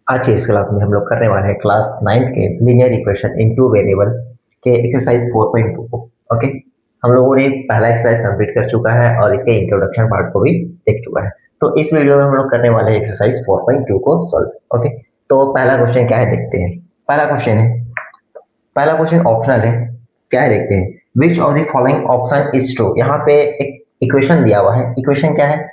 आज की इस क्लास में हम लोग करने वाले हैं क्लास 9 के linear equation in two variable के एक्सरसाइज 4.2 को। ओके, हम लोगों ने पहला एक्सरसाइज कंप्लीट कर चुका है और इसके इंट्रोडक्शन पार्ट को भी देख चुका है। तो इस वीडियो में हम लोग करने वाले हैं एक्सरसाइज 4.2 को सॉल्व। ओके, तो पहला क्वेश्चन क्या है देखते हैं। पहला क्वेश्चन ऑप्शनल है, क्या है देखते हैं। विच of the following option is true. यहाँ पे एक इक्वेशन दिया हुआ है, इक्वेशन क्या है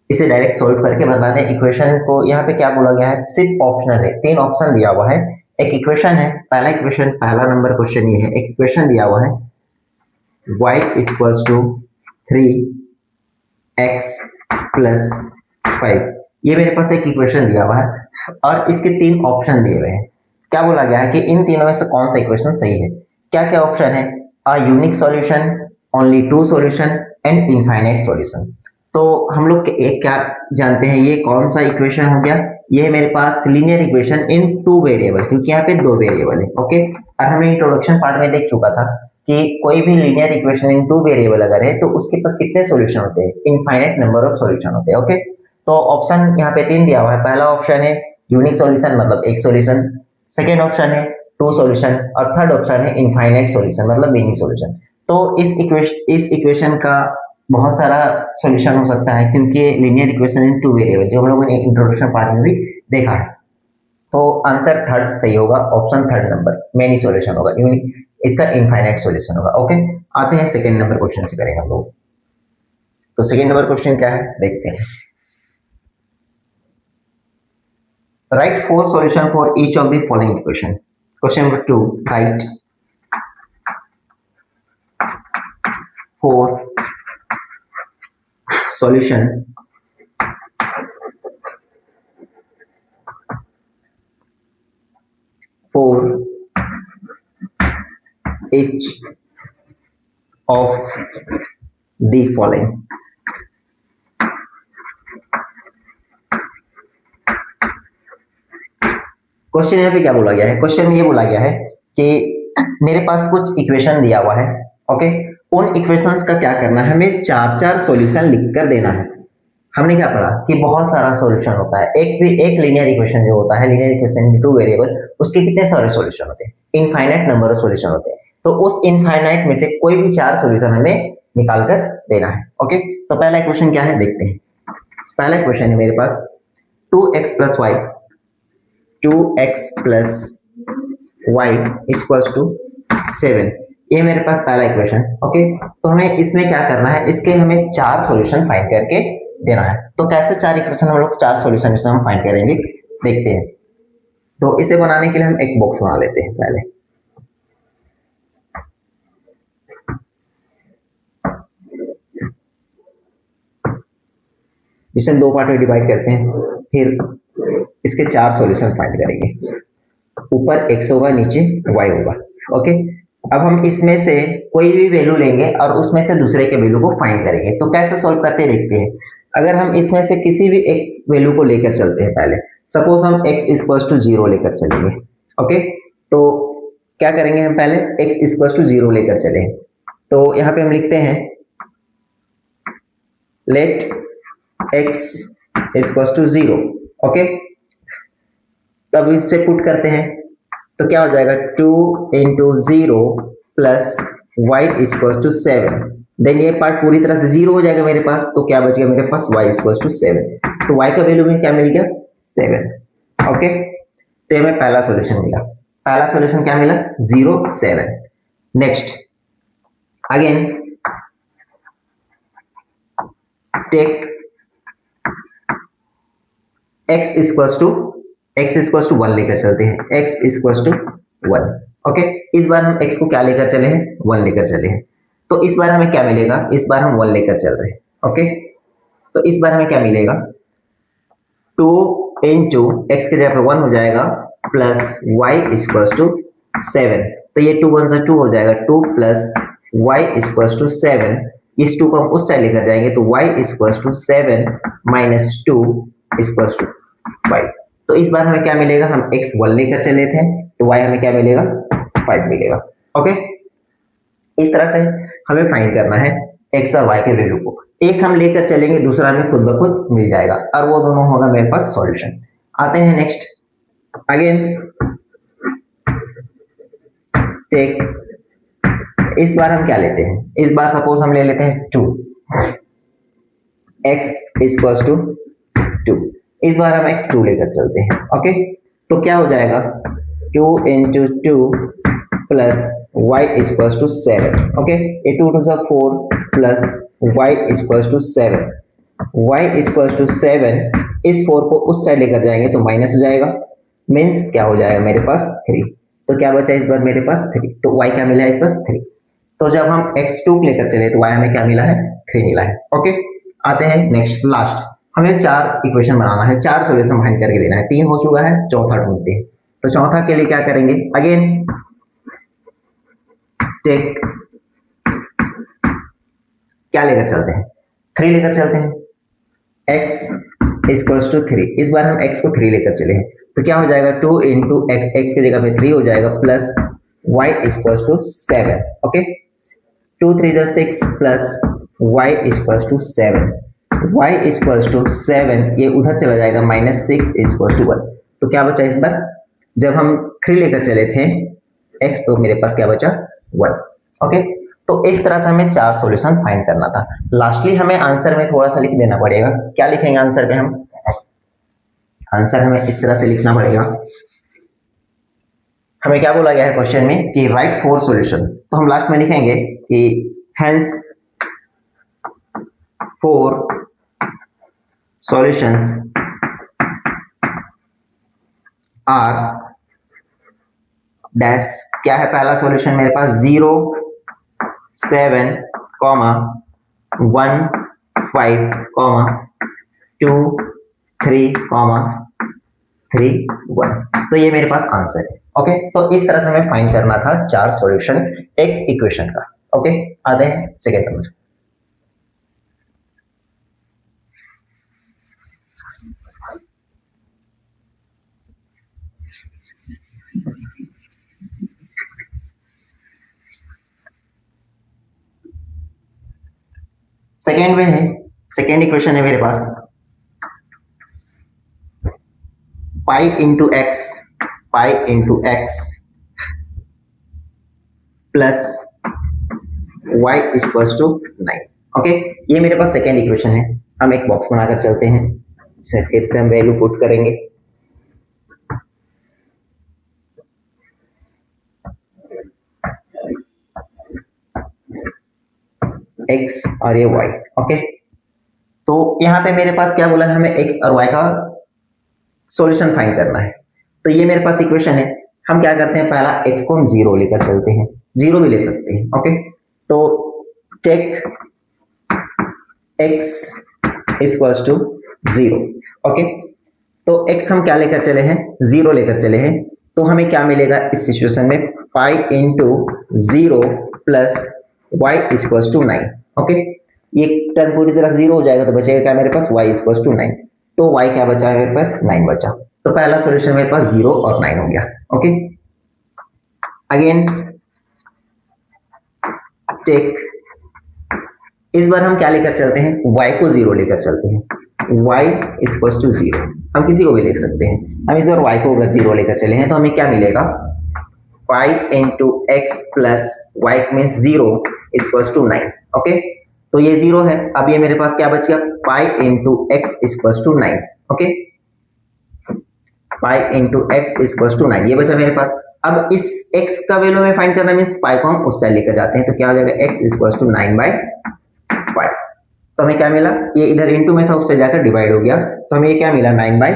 इसे डायरेक्ट सॉल्व करके बता दें। इक्वेशन को यहाँ पे क्या बोला गया है, सिर्फ ऑप्शनल है, 3 ऑप्शन दिया हुआ है। एक इक्वेशन है, पहला नंबर क्वेश्चन ये है, एक इक्वेशन दिया हुआ है y equals to 3x plus 5। ये मेरे पास एक इक्वेशन दिया हुआ है और इसके 3 ऑप्शन दिए हुए हैं। क्या बोला गया है कि इन तीनों में से कौन सा इक्वेशन सही है। क्या क्या ऑप्शन है, a unique solution, only 2 solution and infinite solution. तो हम लोग एक क्या जानते हैं, ये कौन सा इक्वेशन हो गया, ये है मेरे पास लीनियर इक्वेशन इन 2 वेरिएबल, क्योंकि यहाँ पे 2 वेरिएबल है। ओके, और हमने इंट्रोडक्शन पार्ट में देख चुका था कि कोई भी लीनियर इक्वेशन इन 2 वेरिएबल अगर है तो उसके पास कितने सॉल्यूशन होते हैं, इनफाइनाइट नंबर ऑफ सॉल्यूशन होते हैं। ओके, तो ऑप्शन यहाँ पे 3 दिया हुआ है। पहला ऑप्शन है यूनिक सॉल्यूशन मतलब एक सॉल्यूशन, सेकेंड ऑप्शन है 2 सॉल्यूशन और थर्ड ऑप्शन है इनफाइनाइट सॉल्यूशन मतलब मेनी सॉल्यूशन। तो इस इक्वेशन का बहुत सारा सॉल्यूशन हो सकता है, क्योंकि लीनियर इक्वेशन इन 2 वेरिएबल जो हम लोगों ने इंट्रोडक्शन पार्ट में भी देखा है। तो आंसर थर्ड सही होगा, option third number many solution होगा, इसका इनफाइनाइट सॉल्यूशन होगा। ओके, आते हैं सेकंड नंबर क्वेश्चन से करेंगे हम लोग। तो सेकंड नंबर क्वेश्चन क्या है देखते हैं। Right 4 solution for each of the following equation. Question number 2, right 4 solution for each of the following। Question यहाँ पे क्या बोला गया है, क्वेश्चन में ये बोला गया है कि मेरे पास कुछ इक्वेशन दिया हुआ है। ओके, उन इक्वेशंस का क्या करना है, हमें 4 सॉल्यूशन लिखकर देना है। हमने क्या पढ़ा कि बहुत सारा सॉल्यूशन होता है, एक लीनियर इक्वेशन जो होता है, लीनियर इक्वेशन इन 2 वेरिएबल, उसके कितने सारे सॉल्यूशन होते हैं, इनफाइनाइट नंबर ऑफ सॉल्यूशन होते हैं। तो उस इनफाइनाइट में से कोई भी 4 सॉल्यूशन हमें निकाल कर देना है। ओके, तो पहला इक्वेशन क्या है देखते हैं। पहला इक्वेशन है मेरे पास 2x plus Y, 2x plus Y equals to 7। ये मेरे पास पहला इक्वेशन। ओके, तो हमें इसमें क्या करना है, इसके हमें 4 सॉल्यूशन फाइंड करके देना है। तो कैसे 4 इक्वेशन हम लोग 4 सॉल्यूशन हम फाइंड करेंगे देखते हैं। तो इसे बनाने के लिए हम एक बॉक्स बना लेते हैं पहले। इसे 2 पार्ट में डिवाइड करते हैं, फिर इसके 4 सॉल्यूशन फाइंड करेंगे। ऊपर x होगा, नीचे y होगा। ओके, अब हम इसमें से कोई भी वैल्यू लेंगे और उसमें से दूसरे के वैल्यू को फाइंड करेंगे। तो कैसे सॉल्व करते देखते हैं। अगर हम इसमें से किसी भी एक वैल्यू को लेकर चलते हैं, पहले सपोज हम x इक्वल्स टू 0 लेकर चलेंगे। ओके, तो क्या करेंगे हम, पहले x इक्वल्स टू 0 लेकर चले। तो यहाँ पे हम लिखते हैं let x equals to 0। Okay, तब इसे पुट करते हैं तो क्या हो जाएगा, 2 into 0 plus Y equals to 7। Then ये पार्ट पूरी तरह से 0 हो जाएगा मेरे पास, तो क्या बच गया मेरे पास, y इक्वल्स टू 7। तो y का वैल्यू में क्या मिल गया, 7। ओके, तो हमें पहला सॉल्यूशन मिला। पहला सॉल्यूशन क्या मिला, 0 7। Next again take x equals to 1 लेकर चलते हैं, x इक्वल्स टू 1। ओके, इस बार हम x को क्या लेकर चले हैं, 1 लेकर चले हैं। तो इस बार हमें क्या मिलेगा, इस बार हम 1 लेकर चल रहे हैं। ओके, तो इस बार हमें क्या मिलेगा, 2 इंटू एक्स के जगह पे 1 हो जाएगा प्लस y इक्वल्स टू 7। तो ये 2 1 से 2 हो जाएगा, 2 प्लस y इक्वल्स टू 7। इस 2 को हम उस साइड लेकर जाएंगे तो y equals to 7 minus 2 equals to 5। तो इस बार हमें क्या मिलेगा, हम x 1 लेकर चले थे तो y हमें क्या मिलेगा, 5 मिलेगा। ओके, इस तरह से हमें फाइंड करना है x और y के वैल्यू को। एक हम लेकर चलेंगे, दूसरा हमें खुद ब खुद मिल जाएगा और वो दोनों होगा मेरे पास सॉल्यूशन। आते हैं नेक्स्ट, अगेन टेक, इस बार हम क्या लेते हैं, इस बार सपोज हम ले लेते हैं 2, x इक्वल्स टू 2, इस बार हम x 2 लेकर चलते हैं। ओके, तो क्या हो जाएगा 2 into 2 plus y equals to 7। Okay, ये 2 2 4 plus y equals to 7, y equals to 7, इस 4 को उस साइड लेकर जाएंगे तो माइनस हो जाएगा, मीन्स क्या हो जाएगा मेरे पास 3। तो क्या बचा इस बार मेरे पास 3, तो y क्या मिला है इस बार 3। तो जब हम x2 लेकर चले तो y हमें क्या मिला है 3 मिला है। ओके, आते हैं नेक्स्ट लास्ट, हमें 4 इक्वेशन बनाना है, 4 सॉल्यूशन फाइंड करके देना है, 3 हो चुका है, चौथा ढूंढते हैं। तो चौथा के लिए क्या करेंगे, अगेन टेक, क्या लेकर चलते हैं 3 लेकर चलते हैं, x इक्वल्स टू 3, इस बार हम x को 3 लेकर चले हैं तो क्या हो जाएगा 2 इंटू एक्स, एक्स की जगह पे 3 हो जाएगा, plus y equals to 7। Okay, 2 3 जा 6 plus y equals to 7, y equals to 7, ये उधर चला जाएगा, माइनस 6 इक्वल्स टू 1। तो क्या बचा इस बार, जब हम 3 लेकर चले थे x, तो मेरे पास क्या बचा 1। ओके, तो इस तरह से हमें 4 सॉल्यूशन फाइंड करना था। लास्टली हमें आंसर में थोड़ा सा लिख देना पड़ेगा, क्या लिखेंगे आंसर पे, हम आंसर हमें इस तरह से लिखना पड़ेगा, हमें क्या बोला गया है क्वेश्चन में कि राइट 4 सॉल्यूशन, तो हम लास्ट में लिखेंगे कि हेंस 4 सॉल्यूशंस आर डैश, क्या है पहला सॉल्यूशन मेरे पास 0 7 1 5 2 3 3 1, तो ये मेरे पास आंसर है। ओके, तो इस तरह से हमें फाइंड करना था 4 सॉल्यूशन एक इक्वेशन का। ओके, आते हैं सेकेंड नंबर, सेकेंड में है, सेकेंड इक्वेशन है मेरे पास pi into x plus Y equals to 9। Okay, ये मेरे पास सेकेंड इक्वेशन है, हम एक बॉक्स बनाकर चलते हैं, फिर से हम वैल्यू पुट करेंगे, x और ये y। ओके, तो यहाँ पे मेरे पास क्या बोला है, हमें x और y का सॉल्यूशन फाइंड करना है। तो ये मेरे पास इक्वेशन है, हम क्या करते हैं, पहला x को हम 0 लेकर चलते हैं, 0 भी ले सकते हैं। ओके, तो take x equals to 0। Okay, तो x हम क्या लेकर चले हैं, 0 लेकर चले हैं, तो हमें क्या मिलेगा इस सिचुएशन में, pi into 0 plus y equals to 9। Okay, ये टर्म पूरी तरह 0 हो जाएगा तो बचेगा क्या मेरे पास, y इक्वल्स टू 9, तो y क्या बचा है मेरे पास 9 बचा, तो पहला सॉल्यूशन मेरे पास 0 और 9 हो गया। ओके, अगेन टेक, इस बार हम क्या लेकर चलते हैं, y को 0 लेकर चलते हैं, y इक्वल्स टू 0, हम किसी को भी लिख सकते हैं, हम इस बार y को अगर 0 लेकर चले हैं तो हमें क्या मिलेगा, pi into x plus y means 0 equals to 9। Okay, तो ये 0 है, अब ये मेरे पास क्या बच गया, pi into x equals to 9। Okay, pi into x equals to 9, ये बचा मेरे पास। अब इस x का वैल्यू में फाइंड करना मीन्स पाई को हम उस साइड लेकर जाते हैं, तो क्या हो जाएगा x इक्वल्स टू 9/5, तो हमें क्या मिला, ये इधर इंटू में था उससे जाकर डिवाइड हो गया, तो हमें ये क्या मिला 9/5।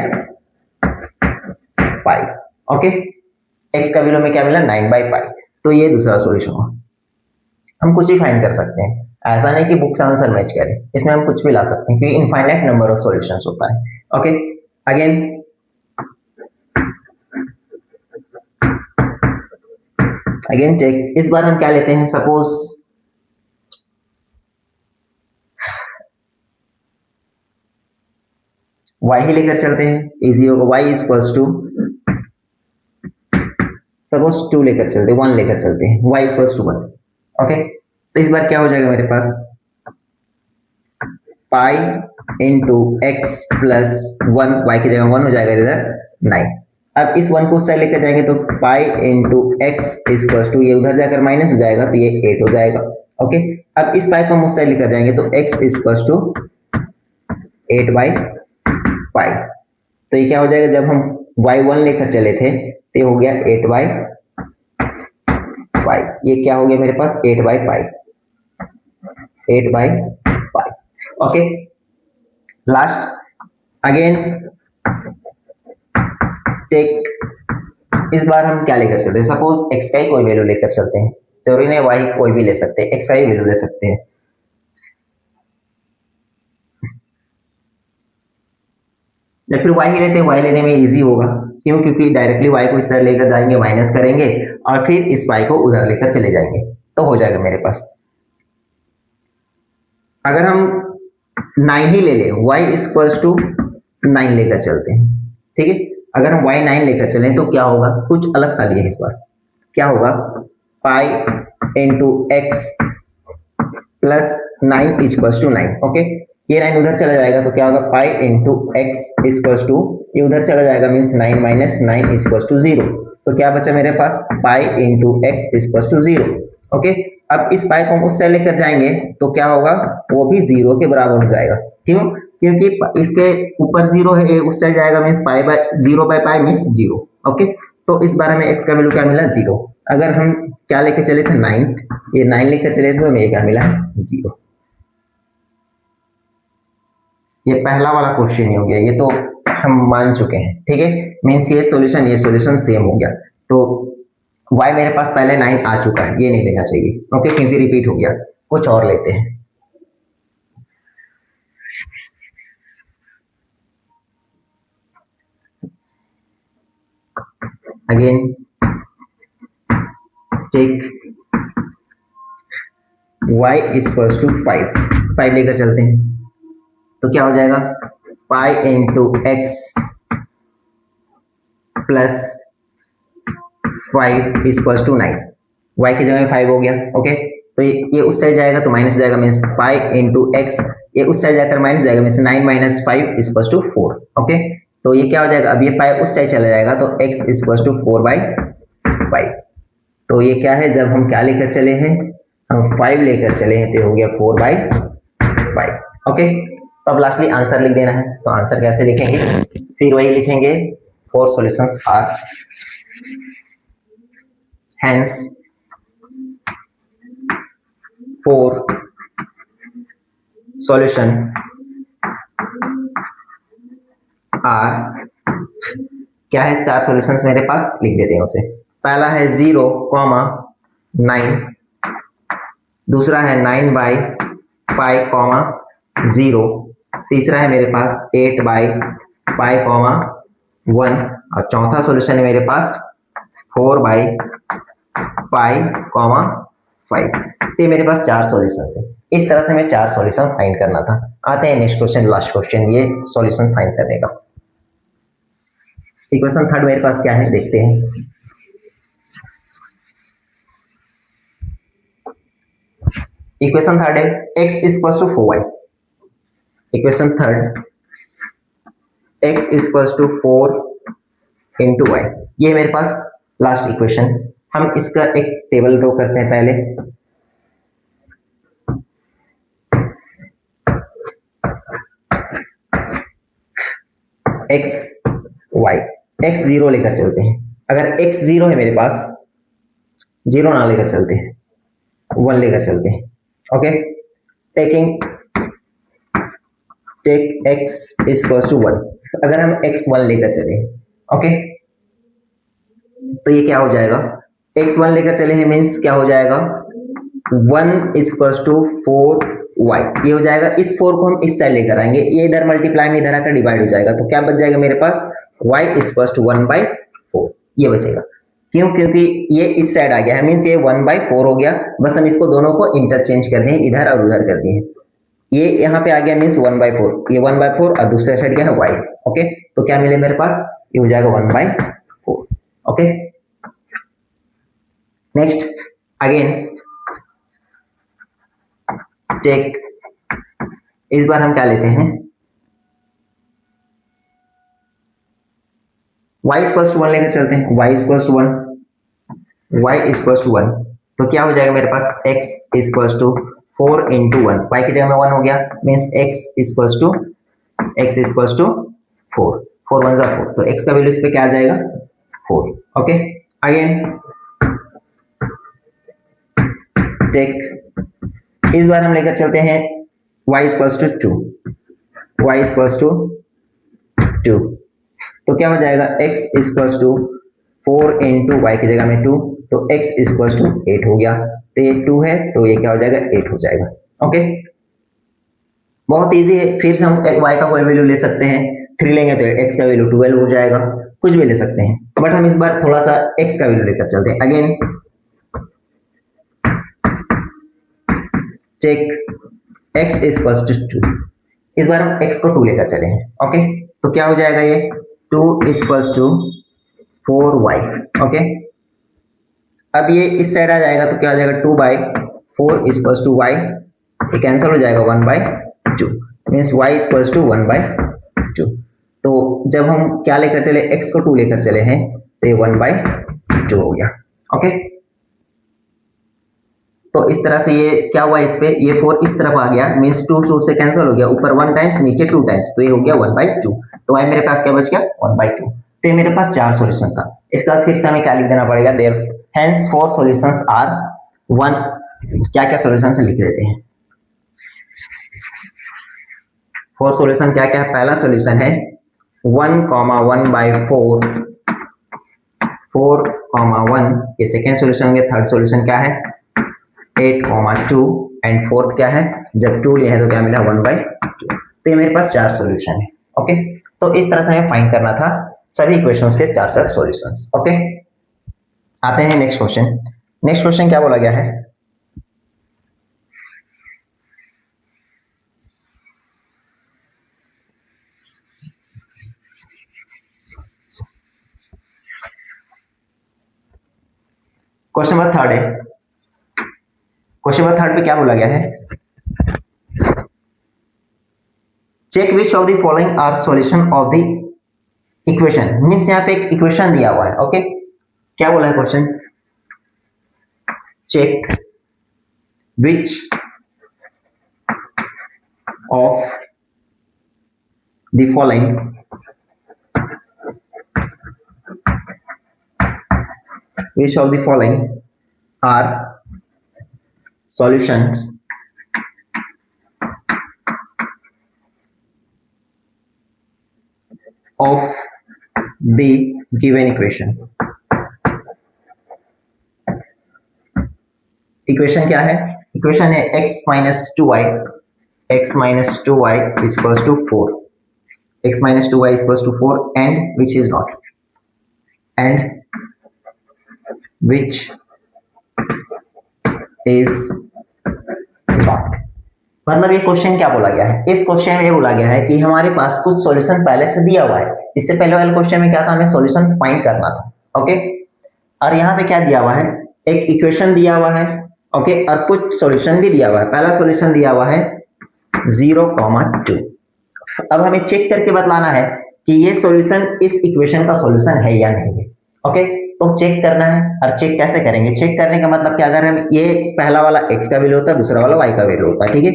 ओके, x का वैल्यू में क्या मिला 9/5, तो ये दूसरा सॉल्यूशन हुआ। हम कुछ भी फाइंड कर सकते हैं, ऐसा नहीं कि बुक से आंसर मैच करें, इसमें हम कुछ भी ला सकते हैं क्योंकि इनफाइनाइट नंबर ऑफ सॉल्यूशंस होता है। ओके, अगेन टेक, इस बार हम क्या लेते हैं, सपोज y ही लेकर चलते हैं, इजी होगा, y इक्वल्स टू सपोज 2 लेकर चलते हैं, 1 लेकर चलते हैं, y इक्वल्स टू 1। ओके, तो इस बार क्या हो जाएगा मेरे पास, pi into x plus 1, Y की जगह 1 हो जाएगा इधर 9। अब इस 1 को उस साइड लेकर जाएंगे तो pi into x equals to, ये उधर जाकर माइनस हो जाएगा तो ये 8 हो जाएगा। ओके, अब इस पाई को हम उस साइड लेकर जाएंगे तो एक्स इक्वल्स टू 8/पाई। तो ये क्या हो जाएगा, जब हम y1 लेकर चले थे तो ये हो गया 8/पाई। ये क्या हो गया मेरे पास 8/पाई, 8/पाई। ओके, लास्ट अगेन टेक, इस बार हम क्या लेकर चलते हैं, सपोज x का ही कोई वैल्यू लेकर चलते हैं, जरूरी नहीं y कोई भी ले सकते हैं, x का ही वैल्यू ले सकते हैं। या फिर y ही लेते हैं, y लेने में इजी होगा, क्यों, क्योंकि डायरेक्टली y को इस तरह लेकर जाएंगे, माइनस करेंगे और फिर इस y को उधर लेकर चले जाएंगे तो हो जाएगा मेरे पास। अगर हम 9 ही ले लें, y इक्वल्स टू 9 लेकर चलते हैं, ठीक है, अगर हम y 9 लेकर चलें तो क्या होगा, कुछ अलग सा लिए इस बार, क्या होगा, pi into x plus 9 equals to 9। Okay, ये 9 उधर चला जाएगा तो क्या होगा, pi into x equals to, ये उधर चला जाएगा मीन्स 9 माइनस 9 इक्वल्स टू 0। तो क्या बचा मेरे पास, pi into x equals to 0। Okay, अब इस पाई को हम उस साइड लेकर जाएंगे तो क्या होगा, वो भी 0 के बराबर हो जाएगा। क्यों, क्योंकि इसके ऊपर 0 है, उस साइड जाएगा मीन्स पाई बाय 0/पाई मीन्स 0। ओके, तो इस बार में x का वैल्यू क्या मिला, 0। अगर हम क्या लेकर चले थे 9, ये 9 लेकर चले थे तो हमें क्या मिला, 0। ये पहला वाला क्वेश्चन ही हो गया, ये तो हम मान चुके हैं, ठीक है, मीन्स ये सॉल्यूशन सेम हो गया। तो y मेरे पास पहले 9 आ चुका है, ये नहीं लेना चाहिए, ओके, क्योंकि रिपीट हो गया, कुछ और लेते हैं। Again take y equals to 5 लेकर चलते हैं तो क्या हो जाएगा, pi into x plus 5 equals to 9, y की जगह 5 हो गया। ओके, तो ये उस साइड जाएगा तो माइनस हो जाएगा मीन्स पाई इंटू एक्स, ये उस साइड जाकर माइनस जाएगा means 9 minus 5 equals to 4। Okay, तो ये क्या हो जाएगा, अब ये पाई उस साइड चला जाएगा तो x इक्वल्स टू 4/5। तो ये क्या है, जब हम क्या लेकर चले हैं, हम 5 लेकर चले हैं तो हो गया 4/5। ओके, तो अब लास्टली आंसर लिख देना है, तो आंसर कैसे लिखेंगे, फिर वही लिखेंगे, 4 solutions are, hence 4 solution are, क्या है, 4 सॉल्यूशंस मेरे पास, लिख देते हैं उसे। पहला है 0,9, दूसरा है 9/पाई, 0, तीसरा है मेरे पास 8/पाई, 1, और चौथा सॉल्यूशन है मेरे पास 4/पाई, 5। ये मेरे पास 4 सॉल्यूशंस है। इस तरह से हमें 4 सॉल्यूशन फाइंड करना था। आते हैं नेक्स्ट क्वेश्चन, लास्ट क्वेश्चन, ये सॉल्यूशन फाइंड करने का। इक्वेशन थर्ड मेरे पास क्या है, देखते हैं। इक्वेशन थर्ड है x equals to 4y। Equation third x equals to 4 into y, ये मेरे पास लास्ट इक्वेशन। हम इसका एक टेबल ड्रॉ करते हैं पहले। x y, x 0 लेकर चलते हैं। अगर x 0 है मेरे पास, 0 ना लेकर चलते हैं, 1 लेकर चलते हैं। Okay, take x equals to 1। अगर हम x 1 लेकर चले, ओके, तो ये क्या हो जाएगा, x 1 लेकर चले हैं मीन्स क्या हो जाएगा, 1 इक्वल्स टू 4y, ये हो जाएगा। इस 4 को हम इस साइड लेकर आएंगे, ये इधर मल्टीप्लाई में इधर आकर डिवाइड हो जाएगा, तो क्या बच जाएगा मेरे पास, y इक्वल्स टू 1/4, ये बचेगा। क्यों, क्योंकि ये इस साइड आ गया है मीन्स ये 1/4 हो गया। बस हम इसको दोनों को इंटरचेंज कर दिए, इधर और उधर कर दिए। ये यहाँ पे आ गया मीन्स 1/4, ये 1/4 और दूसरा साइड क्या है y। ओके, तो क्या मिले मेरे पास, ये हो जाएगा 1/4। ओके, नेक्स्ट अगेन टेक, इस बार हम क्या लेते हैं, y इक्वल्स टू 1 लेकर चलते हैं, y equals to 1, y equals to 1, तो क्या हो जाएगा मेरे पास x equals to 4 into 1, y की जगह में 1 हो गया, मीन्स x इक्वल्स टू 4, 4 1 4, तो x का वैल्यू इस पे क्या आ जाएगा 4। ओके, अगेन टेक, इस बार हम लेकर चलते हैं y equals to 2, y equals to 2, तो क्या हो जाएगा x equals to 4 into y की जगह में 2, तो x इक्वल्स टू 8 हो गया, तो ये 2 है तो ये क्या हो जाएगा 8 हो जाएगा। ओके, बहुत इजी है, फिर से हम y का कोई वैल्यू ले सकते हैं, 3 लेंगे तो x का वैल्यू 12 हो जाएगा, कुछ भी ले सकते हैं, बट हम इस बार थोड़ा सा x का वैल्यू लेकर चलते हैं। Again check x equals to 2, इस बार हम x को 2 लेकर चले हैं। ओके, तो क्या हो जाएगा ये 2 इक्वल्स टू 4y। ओके, अब ये इस साइड आ जाएगा तो क्या हो जाएगा 2/4 इक्वल्स टू y, ये कैंसिल हो जाएगा 1/2, मीन्स y इक्वल्स टू 1/2। तो जब हम क्या लेकर चले, x को 2 लेकर चले हैं तो ये 1/2 हो गया। ओके, तो इस तरह से ये क्या हुआ, इस पे ये 4 इस तरफ आ गया, मीन्स 2 से कैंसिल हो गया, ऊपर 1 टाइम्स नीचे 2 टाइम्स, तो ये हो गया 1/2, तो y मेरे पास क्या बच गया 1/2। तो ये मेरे पास 4 सॉल्यूशन था। इसका फिर से हमें क्या लिख देना पड़ेगा, देयर हेंस 4 सॉल्यूशंस आर 1, क्या क्या सॉल्यूशंस लिख देते हैं। 4 सॉल्यूशन क्या क्या है, पहला सॉल्यूशन है 1,1/4, 4,1, ये सेकेंड सॉल्यूशन होंगे। थर्ड सॉल्यूशन क्या है 8,2, एंड फोर्थ क्या है, जब 2 लिए हैं तो क्या मिला 1/2। तो ये मेरे पास 4 सॉल्यूशन है। ओके, तो इस तरह से हमें फाइंड करना था सभी इक्वेशंस के 4 सॉल्यूशंस। ओके, आते हैं नेक्स्ट क्वेश्चन। नेक्स्ट क्वेश्चन क्या बोला गया है, क्वेश्चन नंबर 3 है। क्वेश्चन नंबर 3 पे क्या बोला गया है, check which of the following are solution of the equation, means यहाँ पे एक इक्वेशन दिया हुआ है। ओके, क्या बोला है question, check which of the following which of the following are solutions of the given equation। Equation क्या है, इक्वेशन है x minus 2y, x minus 2y is equals to 4, x minus 2y is equals to 4 and which is not, and which is not। मतलब ये question क्या बोला गया है, इस क्वेश्चन में ये बोला गया है कि हमारे पास कुछ सॉल्यूशन पहले से दिया हुआ है। इससे पहले वाले क्वेश्चन में क्या था, हमें सॉल्यूशन फाइंड करना था। ओके, और यहाँ पे क्या दिया हुआ है, एक इक्वेशन दिया हुआ है। ओके, और कुछ सॉल्यूशन भी दिया हुआ है। पहला सॉल्यूशन दिया हुआ है 0,2। अब हमें चेक करके बतलाना है कि ये सॉल्यूशन इस इक्वेशन का सॉल्यूशन है या नहीं है। ओके, तो चेक करना है, और चेक कैसे करेंगे, चेक करने का मतलब क्या, अगर हम ये पहला वाला x का वैल्यू होता है, दूसरा वाला y का वैल्यू होता है, ठीक है,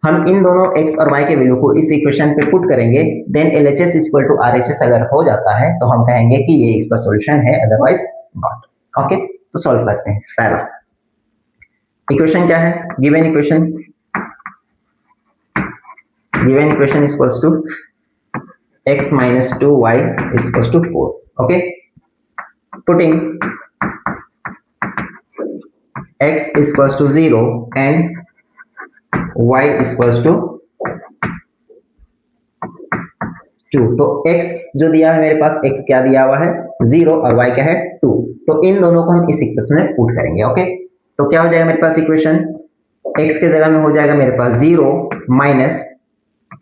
हम इन दोनों x और y के वैल्यू को इस इक्वेशन पे पुट करेंगे, then LHS equal to RHS अगर हो जाता है तो हम कहेंगे कि ये इसका सॉल्यूशन है, अदरवाइज नॉट। ओके, तो सॉल्व करते हैं। पहला इक्वेशन क्या है, given equation equals to x minus 2y is equals to 4। okay, putting x is equals to 0 and y is equals to 2। तो x जो दिया है मेरे पास, x क्या दिया हुआ है 0 और y क्या है 2, तो इन दोनों को हम इस इक्वेशन में पुट करेंगे। ओके, तो क्या हो जाएगा मेरे पास इक्वेशन, x के जगह में हो जाएगा मेरे पास 0 माइनस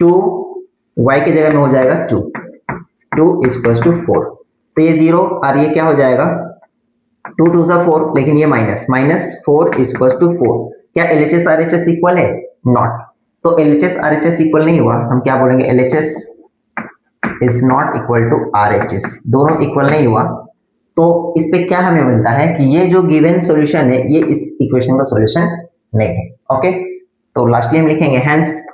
2, y की जगह में हो जाएगा 2 is equals to 4। तो ये 0 और ये क्या हो जाएगा 2 2 सा 4, लेकिन ये माइनस 4 is equals to 4। क्या LHS RHS इक्वल है, नॉट। तो LHS RHS इक्वल नहीं हुआ, हम क्या बोलेंगे LHS is not equal to RHS, दोनों इक्वल नहीं हुआ, तो इस पे क्या हमें मिलता है कि ये जो गिवन सॉल्यूशन है ये इस इक्वेशन का सॉल्यूशन नहीं है। ओके, तो लास्टली हम लिखेंगे hence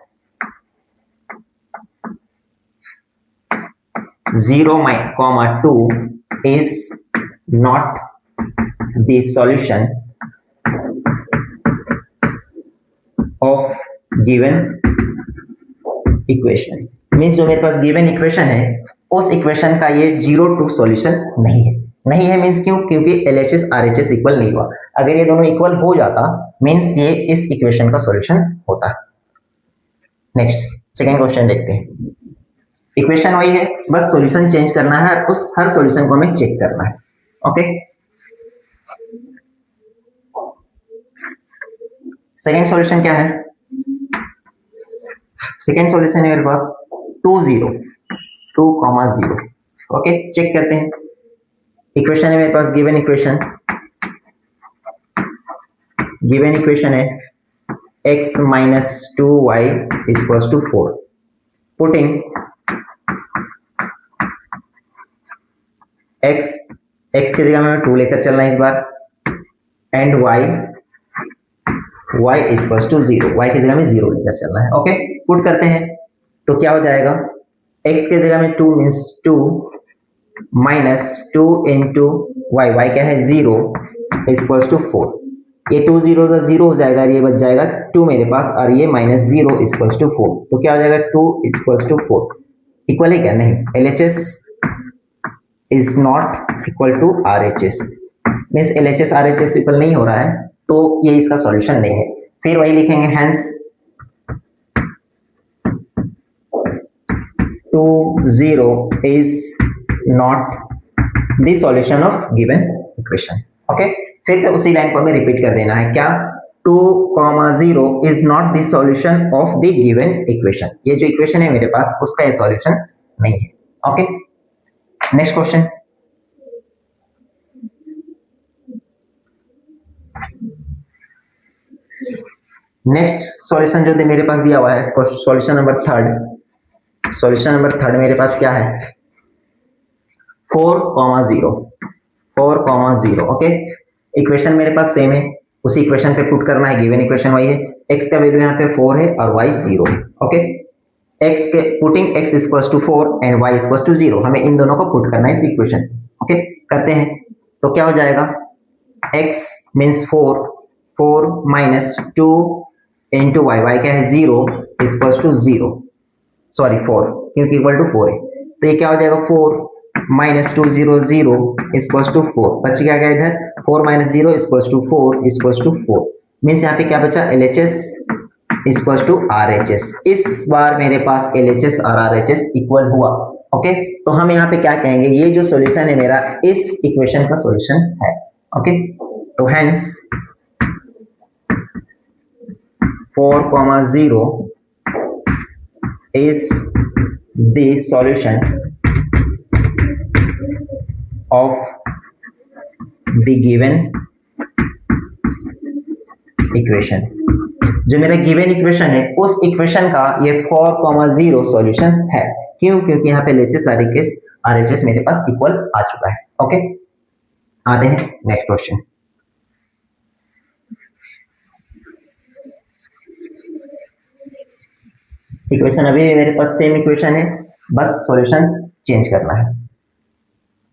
0, 2 is not the solution of given equation। Means जो मेरे पास गिवन इक्वेशन है उस इक्वेशन का ये 0 2 सॉल्यूशन नहीं है। नहीं है मीन्स क्यों? क्योंकि LHS RHS इक्वल नहीं हुआ। अगर ये दोनों इक्वल हो जाता मीन्स ये इस इक्वेशन का सॉल्यूशन होता। नेक्स्ट सेकंड क्वेश्चन देखते हैं। इक्वेशन वही है, बस सॉल्यूशन चेंज करना है, उस हर सॉल्यूशन को हमें चेक करना है। ओके, सेकंड सॉल्यूशन क्या है? सेकंड सॉल्यूशन है मेरे पास 2 0 2,0। ओके, चेक करते हैं। इक्वेशन है मेरे पास गिवन इक्वेशन है x minus 2y is equals to 4। Putting x की जगह में 2 लेकर चलना है इस बार, and y is equals to 0, y की जगह में 0 लेकर चलना है। ओके, पुट करते हैं तो क्या हो जाएगा? x की जगह में 2 मीन्स 2 माइनस 2 इंटू y क्या है 0 इज इक्वल्स टू 4। ये 2 0 से 0 हो जाएगा, ये बच जाएगा 2 मेरे पास, और ये माइनस 0 इज इक्वल्स टू 4। तो क्या हो जाएगा? 2 इज इक्वल्स टू 4। इक्वल है क्या? नहीं, LHS is not equal to RHS, means LHS RHS equal नहीं हो रहा है, तो ये इसका सॉल्यूशन नहीं है। फिर वही लिखेंगे, hence 2 0 is not the solution of given equation। Okay, फिर से उसी लाइन को हमें रिपीट कर देना है। क्या? 2, 0 is not the solution of the given equation। ये जो इक्वेशन है मेरे पास उसका ये सॉल्यूशन नहीं है। Okay, next question. Next solution जो मेरे पास दिया हुआ है, solution number third. Solution number third मेरे पास क्या है? 4, 0। ओके, इक्वेशन मेरे पास सेम है, उसी इक्वेशन पे पुट करना है। गिवन इक्वेशन वही है, x का वैल्यू यहाँ पे 4 है और y 0 है। ओके, x के putting x equals to 4 and y equals to 0, हमें इन दोनों को पुट करना है इस इक्वेशन। ओके, करते हैं तो क्या हो जाएगा? x means 4 minus 2 into y क्या है 0 इक्वल्स टू 0, सॉरी 4 क्योंकि इक्वल टू 4 है, तो ये क्या हो जाएगा? 4 माइनस 2 0 0 इक्वल्स टू 4। बच गया क्या इधर? 4 minus 0 equals to 4 equals to 4। Means यहाँ पे क्या बचा? LHS equals to RHS। इस बार मेरे पास LHS और RHS इक्वल हुआ। ओके, तो हम यहाँ पे क्या कहेंगे? ये जो सॉल्यूशन है मेरा इस इक्वेशन का सॉल्यूशन है। ओके, तो hence 4, 0 is the solution of the given equation। जो मेरा गिवन इक्वेशन है उस इक्वेशन का ये 4, 0 सॉल्यूशन है। क्यों? क्योंकि यहाँ पे LHS RHS मेरे पास इक्वल आ चुका है। ओके, आते हैं नेक्स्ट क्वेश्चन। इक्वेशन अभी मेरे पास सेम इक्वेशन है, बस सॉल्यूशन चेंज करना है।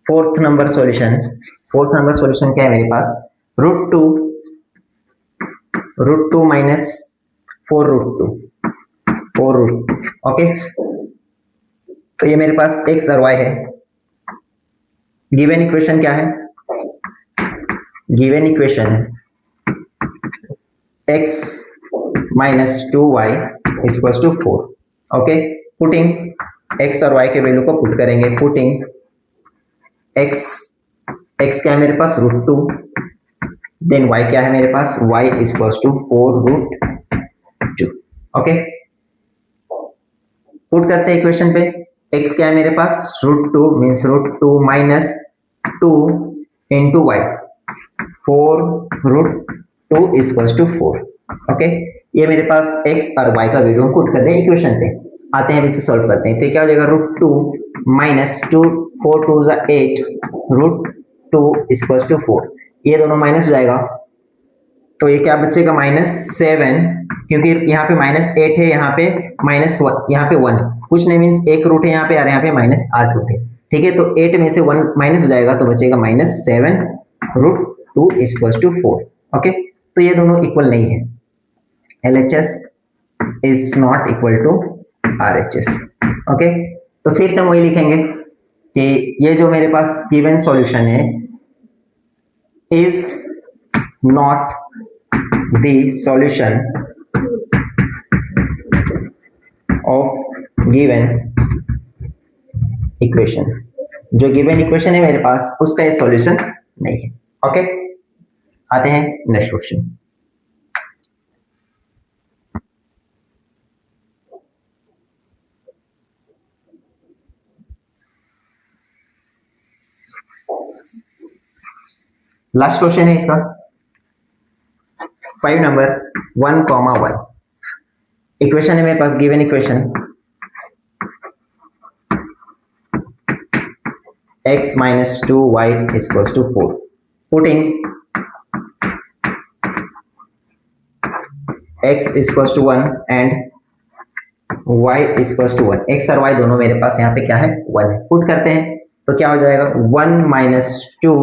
फोर्थ नंबर सॉल्यूशन क्या है मेरे पास? √2 माइनस 4√2। ओके, तो ये मेरे पास x और y है। गिवन इक्वेशन क्या है? गिवन इक्वेशन है x minus 2y equals to 4। Okay, putting x और y के वैल्यू को पुट करेंगे। पुटिंग x क्या है मेरे पास? √2, देन y क्या है मेरे पास? y equals to 4√2। Okay, put करते हैं इक्वेशन पे। x क्या है मेरे पास? √2 means √2 minus 2 into y 4√2 equals to 4। Okay, ये मेरे पास x और y का वैल्यू पुट कर दें इक्वेशन पे। आते हैं, अब इसे सॉल्व करते हैं। तो क्या हो जाएगा, √2 माइनस 2, 4 2 8, √2 इक्वल्स टू 4, ये दोनों माइनस हो जाएगा, तो ये क्या बचेगा -7, क्योंकि यहाँ पे -8 है, यहाँ पे -1, यहाँ पे 1 कुछ नहीं, मीन्स एक रूट है यहाँ पे और यहाँ पे -8 रूट है, ठीक है। तो 8 में से 1 माइनस हो जाएगा, तो बचेगा -7 √2 इक्वल्स टू 4। ओके, तो ये दोनों इक्वल नहीं है, LHS is not equal to RHS। Okay, तो फिर से हम वही लिखेंगे कि ये जो मेरे पास गिवन सॉल्यूशन है is not the solution of given equation, जो गिवन इक्वेशन है मेरे पास उसका ये सॉल्यूशन नहीं है। ओके, आते हैं नेक्स्ट क्वेश्चन। लास्ट क्वेश्चन है इसका 5 नंबर 1,1 इक्वेशन है मेरे पास, given equation x minus 2y is equals to 4, putting x is equals to 1 and y is equals to 1, x और y दोनों मेरे पास यहाँ पे क्या है 1 है, पुट करते हैं तो क्या हो जाएगा 1 minus 2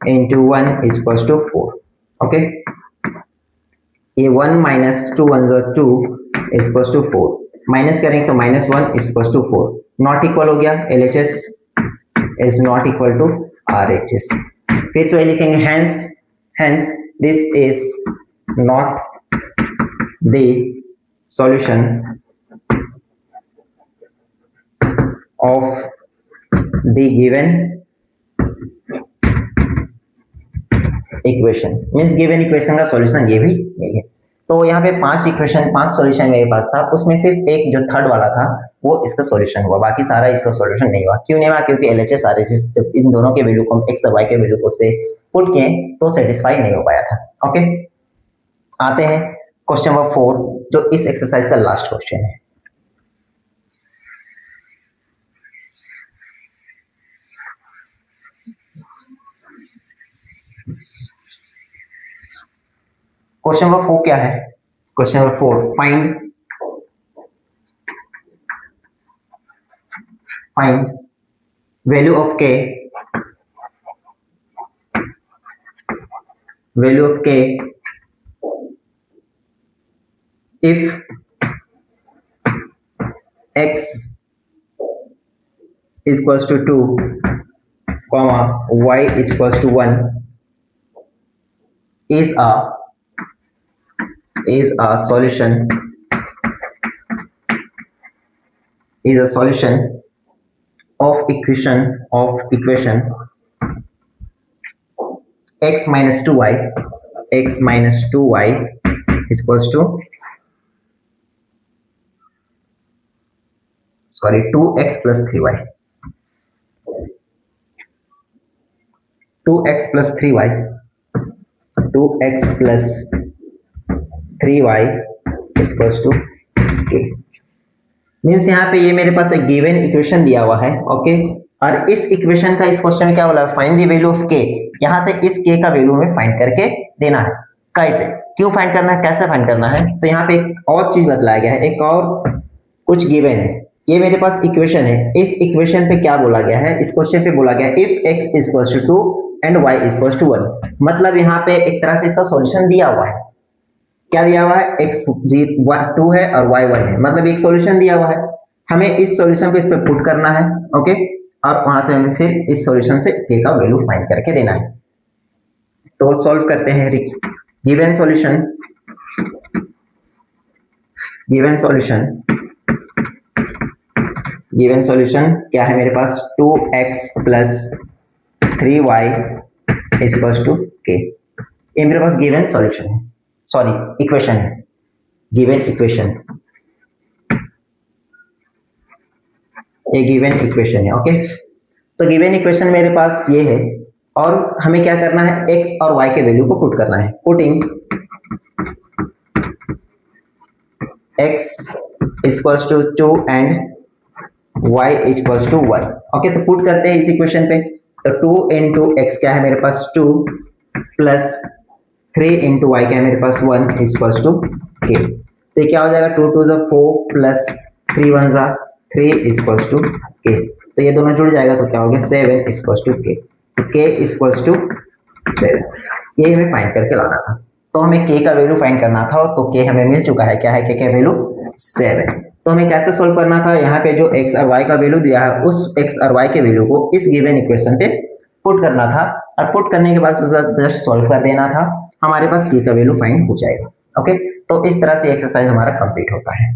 into 1 is equals to 4। Okay, ये 1 minus 2 1 2 is equals to 4, minus करेंगे तो -1 is equals to 4, not equal हो गया, LHS is not equal to RHS। फिर से वही लिखेंगे, hence this is not the solution of the given equation, means given equation का सॉल्यूशन ये भी नहीं है। तो यहाँ पे 5 सॉल्यूशन मेरे पास था, उसमें सिर्फ एक जो थर्ड वाला था वो इसका सॉल्यूशन हुआ, बाकी सारा इसका सॉल्यूशन नहीं हुआ। क्यों नहीं हुआ, क्योंकि LHS RHS जब इन दोनों के वैल्यू को हम x और y के वैल्यू को उस पर पुट किए तो सेटिस्फाई नहीं हो पाया था। ओके, आते हैं क्वेश्चन नंबर 4 जो इस एक्सरसाइज का लास्ट क्वेश्चन है। क्वेश्चन नंबर 4 क्या है, question number 4, find value of k if x is equals to 2, y is equals to 1 is a solution of equation x minus 2y is equals to 2x plus 3y, 2x plus 3y is equals to k। Means यहाँ पे ये मेरे पास एक given equation दिया हुआ है। Okay, और इस इक्वेशन का इस क्वेश्चन में क्या बोला, find the value of k, यहाँ से इस k का वैल्यू हमें फाइंड करके देना है। कैसे, क्यों फाइंड करना है, कैसे फाइंड करना है, तो यहाँ पे एक और चीज बतलाया गया है, एक और कुछ गिवन है। ये मेरे पास इक्वेशन है, इस इक्वेशन पे क्या बोला गया है, इस क्वेश्चन पे बोला गया if x is equals to 2 and y is equals to 1, मतलब यहाँ पे एक तरह से इसका सॉल्यूशन दिया हुआ है। क्या दिया हुआ है, x 2 है और y 1 है, मतलब एक सॉल्यूशन दिया हुआ है, हमें इस सॉल्यूशन को इस पे पुट करना है। ओके, और वहां से हमें फिर इस सॉल्यूशन से k का वैल्यू फाइंड करके देना है। तो सॉल्व करते हैं, गिवन सॉल्यूशन क्या है मेरे पास, 2x plus 3y is equals to k। ये मेरे पास गिवन सॉल्यूशन है, सॉरी इक्वेशन है, गिवन इक्वेशन, ये गिवन इक्वेशन है। ओके, तो गिवन इक्वेशन मेरे पास ये है और हमें क्या करना है, x और y के वैल्यू को पुट करना है। Putting x equals to 2 and y equals to 1। Okay, तो पुट करते हैं इस इक्वेशन पे। तो 2 इंटू एक्स क्या है मेरे पास 2 प्लस 3 इंटू वाई क्या है मेरे पास 1 इक्वल्स टू के। तो ये क्या हो जाएगा 2 2 4 प्लस 3 1 3 इक्वल्स टू के। तो ये दोनों जुड़ जाएगा तो क्या हो गया 7 इक्वल्स टू के। तो के इक्वल्स टू 7, ये हमें फाइंड करके लाना था। तो हमें के का वैल्यू फाइंड करना था तो के हमें मिल चुका है। क्या है के का वैल्यू 7। तो हमें कैसे सोल्व करना था, यहाँ पे जो x और y का वैल्यू दिया है उस x और y के वैल्यू को इस गिवन इक्वेशन पे पुट करना था और पुट करने के बाद जस्ट सॉल्व कर देना था, हमारे पास के का वैल्यू फाइंड हो जाएगा। ओके, तो इस तरह से एक्सरसाइज हमारा कंप्लीट होता है।